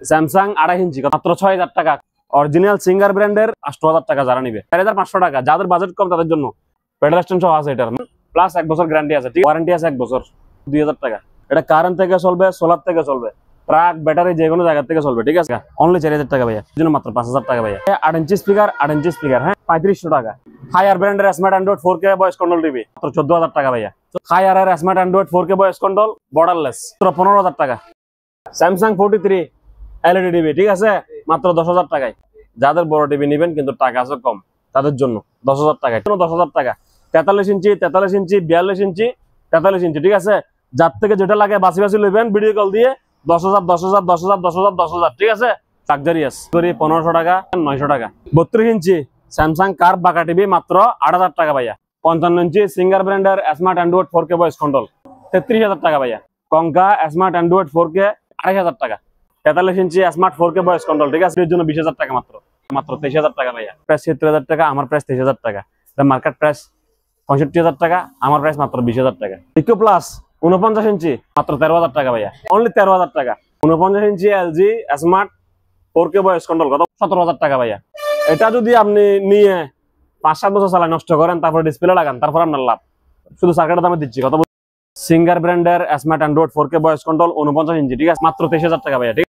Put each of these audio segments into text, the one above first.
Samsung 2.5 ইঞ্চি মাত্র 6000 টাকা। Original singer ব্র্যান্ডের 8000 টাকা যারা নিবে, 4500 টাকা। যাদের বাজেট কম তাদের জন্য পেডাল স্ট্যান্ড সহ আছে এটার, প্লাস 1 বছর গ্যারান্টি আছে, ঠিক ওয়ারেন্টি আছে 1 বছর, 2000 টাকা। এটা কারেন্ট থেকে চলবে, সোলার থেকে চলবে, ট্রাক ব্যাটারি যে কোনো জায়গা থেকে চলবে, ঠিক আছে। অনলি 4000 টাকা ভাইয়া, এর জন্য মাত্র 5000 টাকা ভাইয়া। 8 ইঞ্চি স্পিকার, 8 ইঞ্চি স্পিকার, হ্যাঁ 3500 টাকা। হায়ার ব্র্যান্ডের smart android 4K voice control TV মাত্র 14000 টাকা ভাইয়া। Haier smart android 4K voice control borderless মাত্র 15000 টাকা। স্যামসাং 43 এলইডি টিভি, ঠিক আছে, মাত্র 10000 টাকায়। যাদের বড় টিভি নেবেন কিন্তু টাকা আছে কম, তাদের জন্য 10000 টাকায়, 10000 টাকা। 43 ইঞ্চি, 43 ইঞ্চি, 42 ইঞ্চি, 43 ইঞ্চি, ঠিক আছে। যার থেকে যেটা লাগে বাছি বাছি লইবেন, ভিডিও কল দিয়ে 10000 10000 10000 10000 10000, ঠিক আছে। লাক্সারিয়াস 1500 টাকা, 900 টাকা। 32 ইঞ্চি স্যামসাং কার্ভ বাঁকা টিভি মাত্র 8000 টাকা ভাইয়া। 55 ইঞ্চি সিঙ্গার ব্র্যান্ডের smart android 4K voice control 33000 টাকা ভাইয়া। কঙ্কা স্মার্ট অ্যান্ড্রয়েড 4K 2500 টাকা। 43 ইঞ্চি স্মার্ট 4K ভয়েস কন্ট্রোল, ঠিক আছে, এর জন্য 20000 টাকা মাত্র 23000 টাকা ভাইয়া। প্রাইস 70000 টাকা, আমার প্রাইস 23000 টাকা। মার্কেট প্রাইস 65000 টাকা, আমার প্রাইস মাত্র 20000 টাকা। ইকো প্লাস 49 ইঞ্চি মাত্র 13000 টাকা ভাইয়া, অনলি 13000 টাকা। 49 inch LG smart 4K voice control কত? 17000 টাকা ভাইয়া। এটা যদি আপনি নিয়ে 5-7 বছর চালায় নষ্ট করেন, তারপরে ডিসপ্লে লাগান, তারপর আপনার লাভ। শুধু সার্কিটের দামে দিচ্ছি কত। সিঙ্গার ব্র্যান্ডের smart android 4K voice control 49 ইঞ্চি, ঠিক আছে, মাত্র 23000 টাকা ভাইয়া, ঠিক আছে।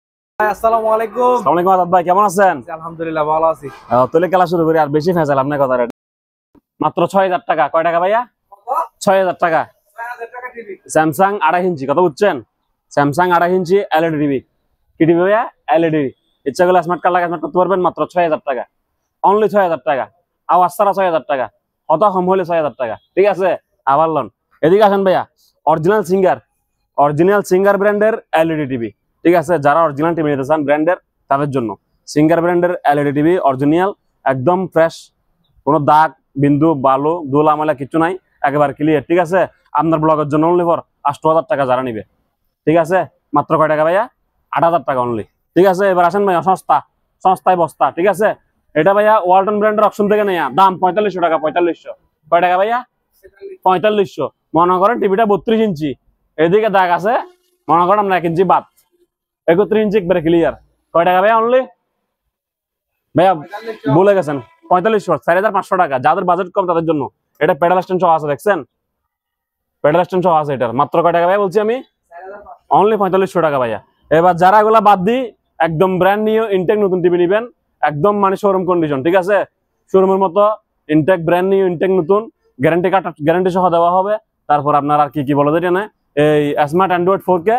আসসালামু আলাইকুম। আসসালামু আলাইকুম আজাদ ভাই, কেমন আছেন? আলহামদুলিল্লাহ ভালো আছি। তাহলে খেলা শুরু করি, আর বেশি ফেসাল আপনার কথা। মাত্র 6000 টাকা। কয় টাকা ভাইয়া? 6000 টাকা। স্যামসাং 2.5 ইঞ্চি, কত বুঝছেন? Samsung 2.5 inch LED TV. কি টিভি ভাইয়া? এলইডি। ইচ্ছা করলে স্মার্ট কার্ড লাগে স্মার্ট করতে পারবেন, মাত্র 6000 টাকা, অনলি 6000 টাকা। আওয়াজ ছাড়া 6000 টাকা, অত কম হলে 6000 টাকা, ঠিক আছে। আবার লন, এদিকে আসেন ভাইয়া। অরিজিনাল সিঙ্গার ব্র্যান্ডের এলইডি টিভি, ঠিক আছে। যারা অরিজিনাল টিভি নিতে চান ব্র্যান্ডের, তাদের জন্য সিঙ্গার ব্র্যান্ডের এলইডি টিভি, অরিজিনাল, একদম ফ্রেশ, কোনো দাগ বিন্দু বালু দোলা মালা কিছু নাই, একেবারে ক্লিয়ার, ঠিক আছে। আপনার ব্লগের জন্য অনলি ফর 8000 টাকা যারা নিবে, ঠিক আছে। মাত্র কয় টাকা ভাইয়া? 8000 টাকা অনলি, ঠিক আছে। এবার আসেন ভাইয়া, সস্তায় বস্তা, ঠিক আছে। এটা ভাইয়া ওয়ালটন ব্র্যান্ডের অপশন থেকে নেয়া, দাম 4500 টাকা। 4500 কয় টাকা ভাইয়া? 4500। মনে করেন টিভিটা 32 ইঞ্চি, এদিকে দাগ আছে, মনে করেন আমরা 1 ইঞ্চি বাদ, 31 ইঞ্চি একবারে ক্লিয়ার। কয় টাকা ভাইয়া অনলি? ভাইয়া ভুলে গেছেন, 4500, 4500 টাকা। যাদের বাজেট কম তাদের জন্য। এটা পেডাল স্ট্যান্ড সহ আছে, দেখছেন? পেডাল স্ট্যান্ড সহ আছে এটার। মাত্র কয় টাকা ভাইয়া বলছি আমি? অনলি 4500 টাকা ভাইয়া। এবার যারা এগুলা বাদ দিই, একদম ব্র্যান্ড নিউ ইনটেক নতুন টিভি নিবেন, একদম মানে শোরুম কন্ডিশন, ঠিক আছে। শোরুমের মতো ইনটেক, ব্র্যান্ড নিউ ইনটেক নতুন, গ্যারান্টি কার্ড গ্যারান্টি সহ দেওয়া হবে। তারপর আপনার আর কি বলে যেটা না, এই smart android 4K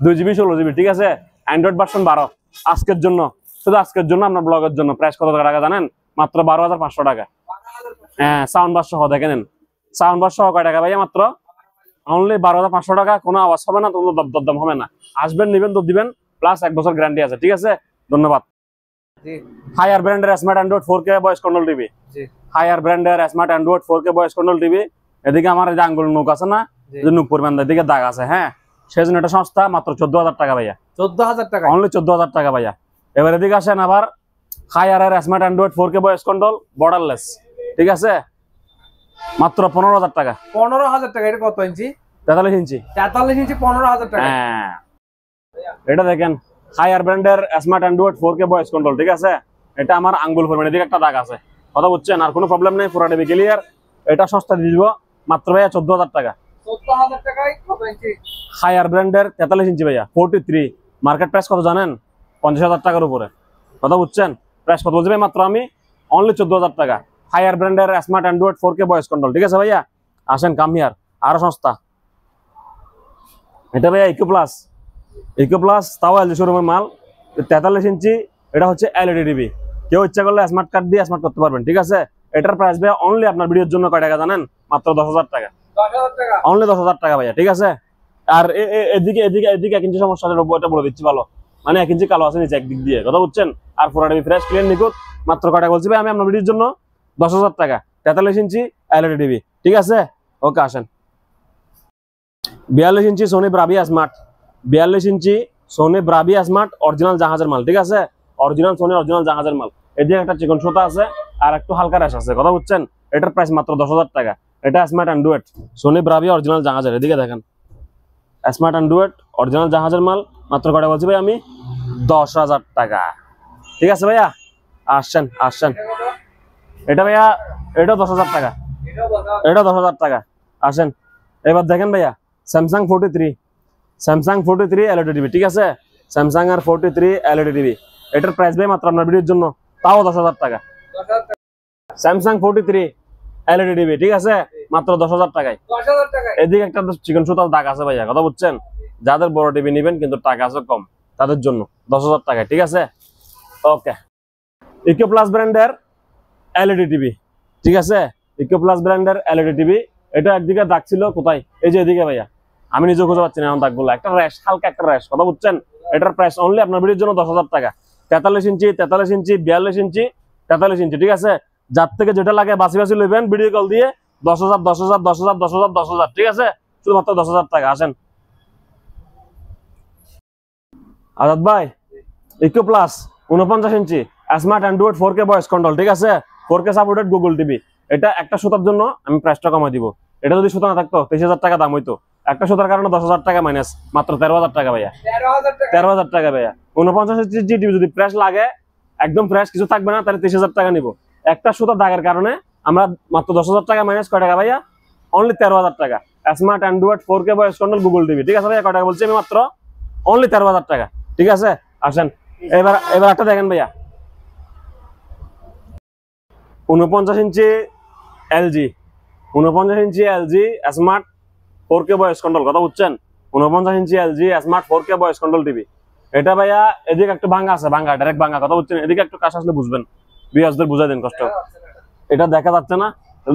2GB 16GB, ঠিক আছে। অ্যান্ড্রয়েড ভার্সন 12 আজকের জন্য, শুধু আজকের জন্য আপনার ব্লগের জন্য। প্রাইস কত টাকা জানেন? মাত্র 12500 টাকা। হ্যাঁ, সাউন্ড বার সহ, দেখে নেন সাউন্ড বার সহ। কয় টাকা ভাইয়া? মাত্র অনলি 12500 টাকা। কোনো আওয়াজ হবে না, কোনো দরদাম হবে না। আসবেন, নিবেন, তো দিবেন, প্লাস 1 বছর গ্যারান্টি আছে, ঠিক আছে। ধন্যবাদ। হায়ার ব্র্যান্ডের smart android 4K voice control TV, Haier ব্র্যান্ডের smart android 4K voice control TV. এদিকে আমার এই যে আঙ্গুল নুক আছে না, নুক পরিমাণ, এদিকে দাগ আছে, হ্যাঁ, সেই জন্য এটা সস্তা, মাত্র 14000 টাকা ভাইয়া। 14000 টাকা, অনলি 14000 টাকা ভাইয়া। এবার এদিকে আসেন আবার, Haier smart android 4K voice control borderless, ঠিক আছে, মাত্র 15000 টাকা। 15000 টাকা। এটা কত ইঞ্চি? 43 ইঞ্চি। 43 ইঞ্চি 15000 টাকা। হ্যাঁ, এটা দেখেন হায়ার ব্র্যান্ডের smart android 4K voice control, ঠিক আছে। এটা আমার আঙ্গুল পরিমাণ, এদিকে একটা দাগ আছে, কথা বুঝছেন? আর কোনো প্রবলেম নেই, পুরো টিভি ক্লিয়ার। এটা সস্তা দিয়ে দিব মাত্র ভাইয়া 14000 টাকা। 14000 টাকায় কত ইঞ্চি? হায়ার ব্র্যান্ডের 43 ইঞ্চি ভাইয়া, 43। মার্কেট প্রাইস কত জানেন? 50000 টাকার উপরে, কথা বুঝছেন? প্রাইস কত বলছি ভাই? মাত্র আমি অনলি 14000 টাকা। হায়ার ব্র্যান্ডের smart android 4K voice control, ঠিক আছে ভাইয়া। আসেন, কাম হিয়ার, আরো সস্তা। এটা ভাইয়া ইকো প্লাস, তাও এলজি শোরুমের মাল, 43 ইঞ্চি। এটা হচ্ছে এলইডি টিভি। কেউ ইচ্ছা করলে স্মার্ট কার্ড দিয়ে স্মার্ট করতে পারবেন, ঠিক আছে। এটার প্রাইস ভাইয়া অনলি আপনার ভিডিওর জন্য কয় টাকা জানেন? মাত্র 10000 টাকা। 10000 টাকা, অনলি 10000 টাকা ভাইয়া, ঠিক আছে। আর এদিকে 1 ইঞ্চি সমস্যা আছে, এটা বলে দিচ্ছি ভালো, মানে 1 ইঞ্চি কালো আছে নিচে একদিক দিয়ে, কথা বুঝছেন? আর পুরো টিভি ফ্রেশ ক্লিয়ার নিখুঁত। মাত্র কয় টাকা বলছি ভাই আমি আপনার ভিডিওর জন্য? 10000 টাকা। 43 ইঞ্চি এলইডি টিভি, ঠিক আছে। ওকে, আসেন। 42 ইঞ্চি সোনি ব্রাভিয়া স্মার্ট, 42 ইঞ্চি সোনি ব্রাভিয়া স্মার্ট, অরিজিনাল জাহাজের মাল, ঠিক আছে। অরিজিনাল সোনি, অরিজিনাল জাহাজের মাল। এদিকে একটা চিকন সুতা আছে, আর একটু হালকা র্যাশ আছে, কথা বুঝছেন? এটার প্রাইস মাত্র 10000 টাকা। এটা smart android Sony Bravia original জাহাজের, এদিকে দেখেন স্মার্ট অ্যান্ড্রয়েড অরিজিনাল জাহাজের মাল। মাত্র কয়টা বলছি ভাই আমি? 10,000 টাকা। ঠিক আছে ভাইয়া, আসছেন আসছেন। এটা কত? এটা ভাইয়া, এটা 10,000 টাকা, এটাও বলো। এটা 10,000 টাকা। আসেন এবার দেখেন ভাইয়া, স্যামসাং 43, স্যামসাং 43 এলইডি টিভি। ঠিক আছে, স্যামসাং এর 43 এলইডি টিভি, এটার প্রাইস ভাই মাত্র আপনার ভিডিওর জন্য তাও 10,000 টাকা। 10,000 টাকা। স্যামসাং 43 এলইডি টিভি, ঠিক আছে, মাত্র 10,000 টাকায়। 10,000 টাকায়। এদিকে একটা চিকন সুতার দাগ আছে ভাইয়া, কথা বুঝছেন? যাদের বড় টিভি নেবেন কিন্তু টাকা আছে কম, তাদের জন্য 10,000 টাকায়। ঠিক আছে, ওকে। ইকো প্লাস ব্র্যান্ডের এলইডি টিভি, ঠিক আছে, ইকো প্লাস ব্র্যান্ডের এলইডি টিভি। এটা একদিকে দাগ ছিল, কোথায়? এই যে এদিকে ভাইয়া, আমি নিজে খুঁজে পাচ্ছি না এখন দাগগুলো। একটা র্যাশ, হালকা একটা র্যাশ, কথা বুঝছেন? এটার প্রাইস অনলি আপনার ভিডিওর জন্য 10,000 টাকা। 43 ইঞ্চি, 43 ইঞ্চি, 42 ইঞ্চি, 43 ইঞ্চি, ঠিক আছে। যার থেকে যেটা লাগে বাসি বাসি লইবেন, ভিডিও কল দিয়ে 10,000 10,000 10,000 10,000 10,000, ঠিক আছে, শুধুমাত্র 10,000 টাকা। আসেন আজাদ ভাই, eco plus 49 inch smart android 4K voice control, ঠিক আছে, 4K সাপোর্টেড গুগল টিভি। এটা একটা সুতার জন্য আমি প্রাইসটা কমাই দিব। এটা যদি সুতা না থাকতো 23,000 টাকা দাম হইতো, একটা সুতার কারণে 10,000 টাকা মাইনাস, মাত্র 13,000 টাকা ভাইয়া। 13,000 টাকা। 13,000 টাকা ভাইয়া। 49 ইঞ্চি টিভি যদি ফ্রেশ লাগে, একদম ফ্রেশ, কিছু থাকবে না, তাহলে 23,000 টাকা নিব। একটা সুতার দাগের কারণে আমরা মাত্র 10,000 টাকা মাইনাস, কয় টাকা ভাইয়া? অনলি 13,000 টাকা। Smart android 4K voice control Google TV, ঠিক আছে ভাইয়া, কয় টাকা বলছি আমি? মাত্র অনলি 13,000 টাকা, ঠিক আছে। আসেন এবার, এবার একটা দেখেন ভাইয়া, 49 inch LG, 49 inch LG smart 4K voice control, কথা বুঝছেন? 49 inch LG smart 4K voice control TV. এটা ভাইয়া এদিকে একটু ভাঙা আছে, ভাঙা, ডাইরেক্ট ভাঙা, কথা বুঝছেন? এদিকে একটু কাজ আসলে বুঝবেন, বিয়াসদের বুঝাই দেন কষ্ট। এটা দেখা যাচ্ছে না,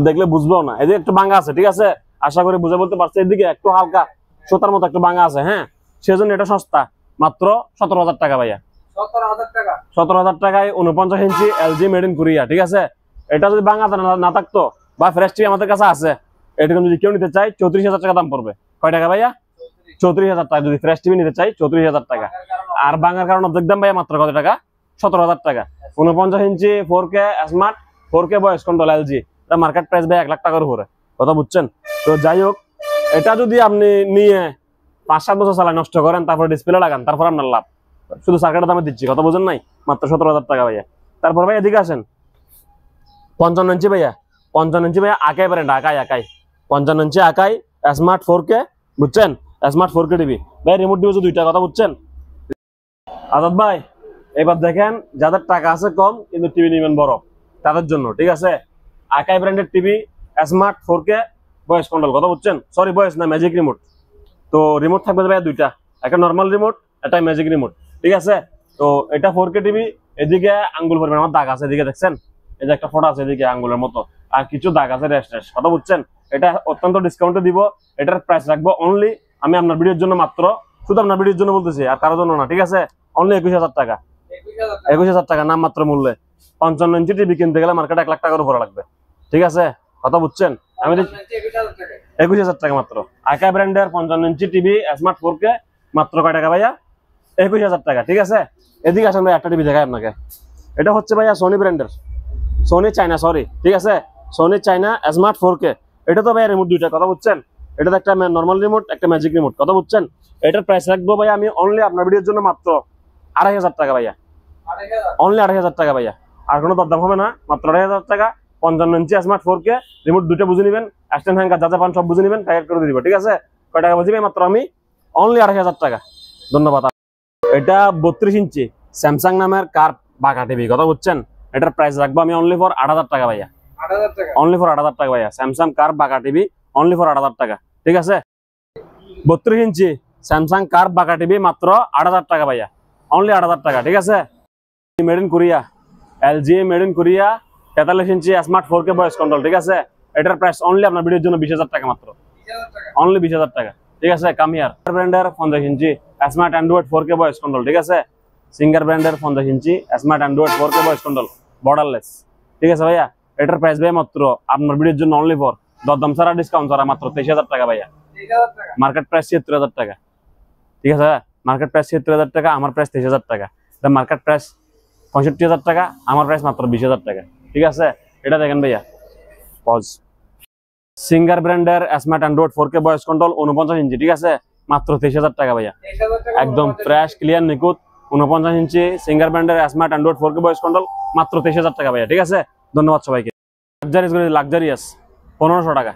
দেখলে বুঝবেও না। এদিকে একটু ভাঙা আছে, ঠিক আছে, আশা করি বুঝে বলতে পারছি। এদিকে একটু হালকা সুতার মতো একটু ভাঙা আছে, হ্যাঁ, সেজন্য এটা সস্তা, মাত্র 17,000 টাকা ভাইয়া। 17,000 টাকা। 17,000 টাকায় 49 inch LG made in Korea, ঠিক আছে। এটা যদি ভাঙা না থাকতো বা ফ্রেশ টিভি আমাদের কাছে আছে, এটা যদি কেউ নিতে চাই 34,000 টাকা দাম পড়বে। কয় টাকা ভাইয়া? 34,000 টাকা। যদি ফ্রেশ টিভি নিতে চাই 34,000 টাকা। আর ভাঙার কারণে দেখতাম ভাইয়া মাত্র কত টাকা? 17,000 টাকা। 49 ইঞ্চি 4K smart 4K voice control LG, এটা মার্কেট প্রাইস ভাই 1 লাখ টাকার উপরে, কথা বুঝছেন? তো যাই হোক, এটা যদি আপনি নিয়ে 5-7 বছর চালায় নষ্ট করেন, তারপর ডিসপ্লে লাগান, তারপর আপনার লাভ। শুধু সার্কিটের দামে দিচ্ছি, কথা বুঝেন নাই? মাত্র 17,000 টাকা ভাইয়া। তারপর ভাই এদিকে আসেন, 55 ইঞ্চি ভাইয়া, 55 ইঞ্চি ভাইয়া, আকাই ব্র্যান্ড, আকাই, আকাই 55 ইঞ্চি আকাই স্মার্ট 4K, বুঝছেন? স্মার্ট 4K টিভি ভাই, রিমোট দিয়েছে দুইটা, কথা বুঝছেন? আজাদ ভাই, এবার দেখেন, যাদের টাকা আছে কম কিন্তু টিভি নিবেন বড়, তাদের জন্য, ঠিক আছে, আকাই ব্র্যান্ডের TV smart 4K voice control, কথা বুঝছেন? সরি, ভয়েস না, ম্যাজিক রিমোট। তো রিমোট থাকবে ভাইয়া দুইটা, একটা নর্মাল রিমোট, একটা ম্যাজিক রিমোট, ঠিক আছে। তো এটা 4K টিভি। এদিকে আঙ্গুল পরিমাণ আমার দাগ আছে, এদিকে দেখছেন, এই যে একটা ফটো আছে এদিকে আঙ্গুলের মতো, আর কিছু দাগ আছে, রেস্ট রেস্ট, কথা বুঝছেন? এটা অত্যন্ত ডিসকাউন্টে দিব। এটার প্রাইস রাখবো অনলি, আমি আপনার ভিডিওর জন্য মাত্র, শুধু আপনার ভিডিওর জন্য বলতেছি, আর কারোর জন্য না, ঠিক আছে, অনলি 21,000 টাকা। 21,000 টাকা। 21,000 টাকা নাম মাত্র মূল্যে। 55 ইঞ্চি টিভি কিনতে গেলে মার্কেটে 1 লাখ টাকার উপরে লাগবে, ঠিক আছে, কথা বুঝছেন? আমি 21,000 টাকা। 21,000 টাকা মাত্র। আকাই ব্র্যান্ডের 55 ইঞ্চি টিভি স্মার্ট 4K মাত্র কয় টাকা ভাইয়া? 21,000 টাকা, ঠিক আছে। এদিকে আসেন ভাই, একটা টিভি দেখাই আপনাকে। এটা হচ্ছে ভাইয়া সোনি ব্র্যান্ডের, সোনি চাইনা, সরি, ঠিক আছে, সোনি চাইনা স্মার্ট 4K। এটা তো ভাইয়া রিমোট দুইটা, কথা বুঝছেন? এটা তো একটা নর্মাল রিমোট, একটা ম্যাজিক রিমোট, কথা বুঝছেন? এটার প্রাইস রাখবো ভাইয়া আমি অনলি আপনার ভিডিওর জন্য মাত্র 2,500 টাকা ভাইয়া, 2,500। অনলি 2,500 টাকা ভাইয়া। আর কোনো দরদাম হবে না, মাত্র 2,500 টাকা। 55 ইঞ্চি স্মার্ট 4K রিমোট দুইটা বুঝে নেবেন, স্ট্যান্ড হ্যাঙ্গার যা যা পান সব বুঝে নেবেন, প্যাকেট করে দিব, ঠিক আছে। কয় টাকা বুঝিবে? মাত্র আমি অনলি 2,500 টাকা। ধন্যবাদ। এটা 32 ইঞ্চি স্যামসাং নামের কার বাঁকা টিভি, কথা বুঝছেন? এটার প্রাইস রাখবো আমি অনলি ফর 8,000 টাকা ভাইয়া, 8,000 টাকা। অনলি ফর 8,000 টাকা ভাইয়া। স্যামসাং কার বাঁকা টিভি অনলি ফর 8,000 টাকা, ঠিক আছে। 32 ইঞ্চি স্যামসাং কার বাঁকা টিভি মাত্র 8,000 টাকা ভাইয়া, অনলি 8,000 টাকা, ঠিক আছে। Made in Korea, LG made in Korea 43 inch smart 4K voice control, ঠিক আছে। এটার প্রাইস অনলি আপনার ভিডিওর জন্য 20,000 টাকা মাত্র, 20,000 টাকা। অনলি 20,000 টাকা, ঠিক আছে। কামিয়ার ব্র্যান্ডের 50 inch smart android 4K voice control, ঠিক আছে। সিঙ্গার ব্র্যান্ডের 50 inch smart android 4K voice control borderless, ঠিক আছে ভাইয়া। এটার প্রাইস ভাই মাত্র আপনার ভিডিওর জন্য অনলি ফর, দরদাম ছাড়া, ডিসকাউন্ট ছাড়া, মাত্র 23,000 টাকা ভাইয়া। 23,000 টাকা। মার্কেট প্রাইস 76,000 টাকা, ঠিক আছে। মার্কেট প্রাইস 76,000 টাকা, আমার প্রাইস 23,000 টাকা। মার্কেট প্রাইস 65,000 টাকা, আমার প্রাইস মাত্র 20,000 টাকা, ঠিক আছে। এটা দেখেন ভাইয়া, পজ। সিঙ্গার ব্র্যান্ডের smart android 4K voice control 49 ইঞ্চি, ঠিক আছে, মাত্র 23,000 টাকা ভাইয়া। 23,000 টাকা। একদম ফ্রেশ, ক্লিয়ার, নিখুঁত, 49 ইঞ্চি সিঙ্গার ব্র্যান্ডের smart android 4K voice control মাত্র 23,000 টাকা ভাইয়া, ঠিক আছে। ধন্যবাদ সবাইকে। লাক্সারিয়াস 1500 টাকা।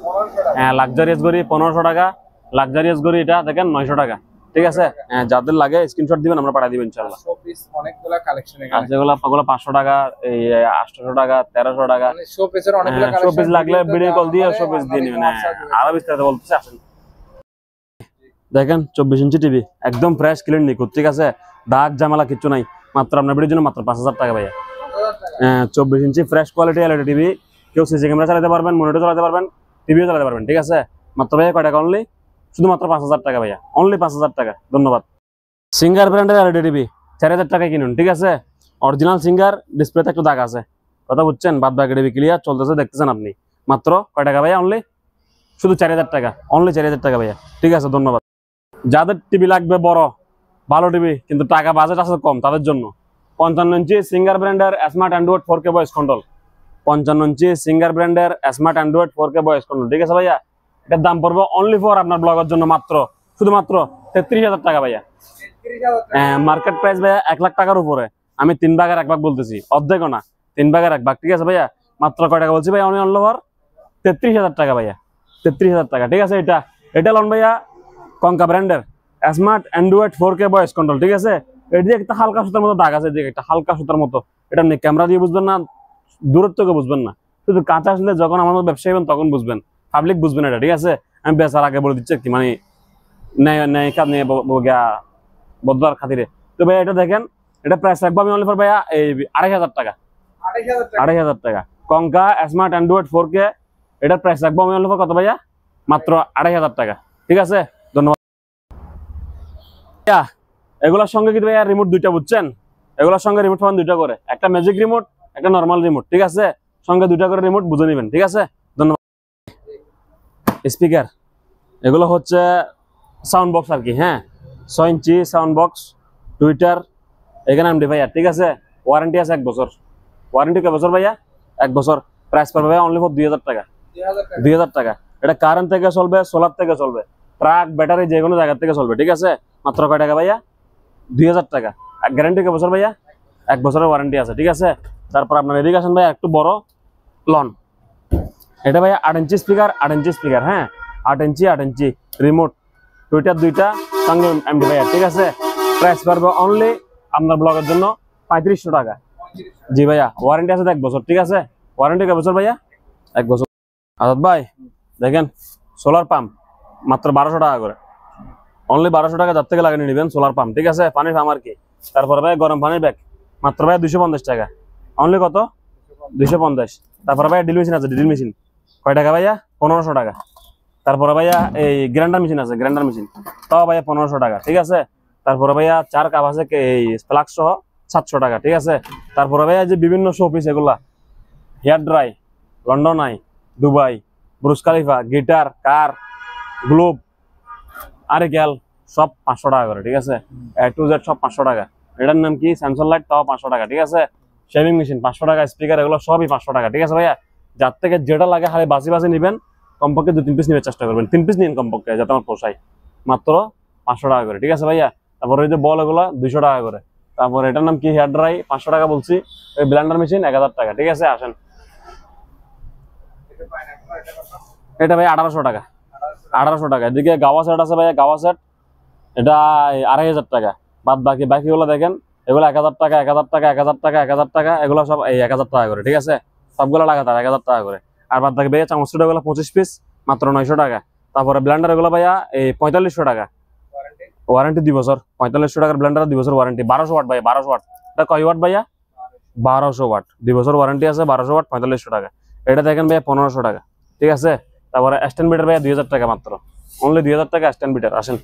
1500 টাকা। হ্যাঁ, লাক্সারিয়াস গড়ি 1500 টাকা। লাক্সারিয়াস গড়ি এটা দেখেন 900 টাকা, ঠিক আছে। হ্যাঁ, যাদের লাগে স্ক্রিনশট দিবেন, আমরা পাঠিয়ে দিবেন ইনশাআল্লাহ। শোপিস অনেকগুলা কালেকশন আর এখানে। যেগুলো 800 টাকা, এই 800 টাকা, 1300 টাকা। মানে শোপিসের অনেকগুলা কালেকশন। শোপিস লাগলে ভিডিও কল দিয়ে শোপিস দিয়ে নেবেন। আরো বিস্তারিত বলতেছে, আসেন। দেখেন 24 ইঞ্চি টিভি, একদম ফ্রেশ ক্লিন নিখুঁত, ঠিক আছে। দাগ ঝামেলা কিচ্ছু নাই। মাত্র আপনার ভিডিওর জন্য মাত্র 5000 টাকা ভাইয়া। 5000 টাকা। 24 ইঞ্চি ফ্রেশ কোয়ালিটি এলইডি টিভি, কেউ সিসি ক্যামেরা চালাতে পারবেন, মনিটর চালাতে পারবেন, টিভিও চালাতে পারবেন, ঠিক আছে। মাত্র ভাইয়া কয় টাকা? অনলি শুধুমাত্র 5000 টাকা ভাইয়া, অনলি 5000 টাকা। ধন্যবাদ। সিঙ্গার ব্র্যান্ডের এলইডি টিভি 4000 টাকায় কিনুন, ঠিক আছে। অরিজিনাল সিঙ্গার, ডিসপ্লেতে একটু দাগ আছে, কথা বুঝছেন। বাদ বাকি টিভি ক্লিয়ার চলতেছে, দেখতেছেন আপনি। মাত্র কয় টাকা ভাইয়া? অনলি শুধু 4000 টাকা, অনলি 4000 টাকা ভাইয়া, ঠিক আছে। ধন্যবাদ। যাদের টিভি লাগবে বড় ভালো টিভি, কিন্তু টাকা বাজেট আছে কম, তাদের জন্য 55 ইঞ্চি সিঙ্গার ব্র্যান্ডের smart android 4K voice control. 55 ইঞ্চি সিঙ্গার ব্র্যান্ডের smart android 4K voice control, ঠিক আছে ভাইয়া। এটার দাম পড়বে অনলি ফর আপনার ব্লগের জন্য মাত্র শুধুমাত্র 33,000 টাকা ভাইয়া। 33000 টাকা। মার্কেট প্রাইস ভাইয়া 1 লাখ টাকার উপরে। আমি 3 ভাগের 1 ভাগ বলতেছি, অর্ধেকও না, 3 ভাগের 1 ভাগ, ঠিক আছে ভাইয়া। মাত্র কয় টাকা বলছি ভাইয়া? অনলি ফর 33,000 টাকা ভাইয়া, 33,000 টাকা, ঠিক আছে। এটা লন ভাইয়া কঙ্কা ব্র্যান্ডের smart android 4K voice control, ঠিক আছে। এদিকে একটা হালকা সুতার মতো দাগ আছে, এদিকে একটা হালকা সুতার মতো। এটা আপনি ক্যামেরা দিয়ে বুঝবেন না, দূরত্ব থেকে বুঝবেন না, শুধু কাঁচা আসলে যখন আমার মতো ব্যবসায়ী হবেন তখন বুঝবেন, পাবলিক বুঝবেন এটা, ঠিক আছে। আমি বেচার আগে বলে দিচ্ছি কি, মানে বদলার খাতিরে। তো ভাইয়া এটা দেখেন, এটা প্রাইস রাখবো আমি অনলি ফর ভাইয়া এই 2500 টাকা। 28000 টাকা। 2500 টাকা কঙ্কা স্মার্ট অ্যান্ড্রয়েড 4K, এটার প্রাইস রাখবো আমি অনলি ফর কত ভাইয়া? মাত্র 2500 টাকা, ঠিক আছে। ধন্যবাদ। এগুলোর সঙ্গে কিন্তু ভাইয়া রিমোট দুইটা, বুঝছেন। এগুলোর সঙ্গে রিমোট পাবেন দুইটা করে, একটা ম্যাজিক রিমোট, একটা নর্মাল রিমোট, ঠিক আছে। সঙ্গে দুইটা করে রিমোট বুঝে নেবেন, ঠিক আছে। ধন্যবাদ। স্পিকার, এগুলো হচ্ছে সাউন্ড বক্স আর কি। হ্যাঁ, 6 ইঞ্চি সাউন্ড বক্স, টুইটার, এখানে এমডিফায়ার, ঠিক আছে। ওয়ারেন্টি আছে 1 বছর। ওয়ারেন্টি কয় বছর ভাইয়া? 1 বছর। প্রাইস পড়বে ভাইয়া অনলি ফর 2000 টাকা। 2000 টাকা। 2000 টাকা। এটা কারেন্ট থেকে চলবে, সোলার থেকে চলবে, ট্রাক, ব্যাটারি, যে কোনো জায়গা থেকে চলবে, ঠিক আছে। মাত্র কয় টাকা ভাইয়া? 2000 টাকা। গ্যারান্টি কয় বছর ভাইয়া? 1 বছরের ওয়ারেন্টি আছে, ঠিক আছে। তারপর আপনার এদিকে আসেন ভাইয়া, একটু বড় লন। এটা ভাইয়া 8 ইঞ্চি স্পিকার, 8 ইঞ্চি স্পিকার, হ্যাঁ, 8 ইঞ্চি রিমোট, টুইটার দুইটা, সঙ্গে এমডিফায়ার, ঠিক আছে। প্রাইস পড়বে অনলি আপনার ব্লগের জন্য 3500 টাকা। 3500 জি ভাইয়া, ওয়ারেন্টি আছে 1 বছর, ঠিক আছে। ওয়ারেন্টি কয় বছর ভাইয়া? 1 বছর। আজাদ ভাই দেখেন, সোলার পাম্প মাত্র 1200 টাকা করে, অনলি 1200 টাকা। যার থেকে লাগিয়ে নেবেন সোলার পাম্প, ঠিক আছে। পানির পাম্প আর কি। তারপরে ভাই গরম পানির ব্যাগ মাত্র ভাই 250 টাকা, অনলি কত? 250। তারপরে ভাই ড্রিল মেশিন আছে, ড্রিল মেশিন কয় টাকা ভাইয়া? 1500 টাকা। তারপরে ভাইয়া এই গ্রাইন্ডার মেশিন আছে, গ্রাইন্ডার মেশিন, তাও ভাইয়া 1500 টাকা, ঠিক আছে। তারপরে ভাইয়া 4 কাপ আছে এই ফ্লাক্স সহ 700 টাকা, ঠিক আছে। তারপরে ভাইয়া যে বিভিন্ন শোপিস, এগুলা hair dry, London eye, Dubai, Burj Khalifa, guitar, car, globe, আরিকেল, সব 500 টাকা করে, ঠিক আছে। A to Z সব 500 টাকা। এটার নাম কি? স্যামসাং লাইট, তাও 500 টাকা, ঠিক আছে। শেভিং মেশিন 500 টাকা, স্পিকার, এগুলো সবই 500 টাকা, ঠিক আছে ভাইয়া। যার থেকে যেটা লাগে খালি বাসি নিবেন, কমপক্ষে 2-3 পিস নিবে চেষ্টা করবেন, 3 পিস নিন কমপক্ষে, যাতে আমার পোষায়। মাত্র 500 টাকা করে, ঠিক আছে ভাইয়া। তারপর ওই যে বল, এগুলো 200 টাকা করে। তারপর এটার নাম কি? হেয়ার ড্রাই, 500 টাকা বলছি। ওই ব্লেন্ডার মেশিন 1000 টাকা, ঠিক আছে। আসেন, এটা পাই না, এটা কত? এটা ভাই 1800 টাকা। 1800 টাকা। এদিকে গাওয়া সেট আছে ভাইয়া, গাওয়া সেট, এটা 2500 টাকা। বাদ বাকিগুলো দেখেন, এগুলো 1000 টাকা, 1000 টাকা, 1000 টাকা, 1000 টাকা, এগুলো সব এই 1000 টাকা করে, ঠিক আছে। সবগুলো লাগাতার 1000 টাকা করে। আর বাদ বাকি ভাইয়া চামচ গুলো 25 পিস, মাত্র 900 টাকা। তারপরে ব্লেন্ডার এগুলো ভাইয়া এই 4500 টাকা, ওয়ারেন্টি ওয়ারেন্টি 2 বছর। 4500 টাকার ব্লেন্ডার, 2 বছর ওয়ারেন্টি। 1200 ওয়াট ভাইয়া, 1200 ওয়াট। এটা কয় ওয়াট ভাইয়া? 1200 ওয়াট, 2 বছর ওয়ারেন্টি আছে, 1200 ওয়াট, 4500 টাকা। এটা দেখেন ভাইয়া 1500 টাকা, ঠিক আছে। তারপরে স্ট্যান্ড মিটার ভাইয়া 2000 টাকা মাত্র, অনলি 2000 টাকা স্ট্যান্ড মিটার। আসেন।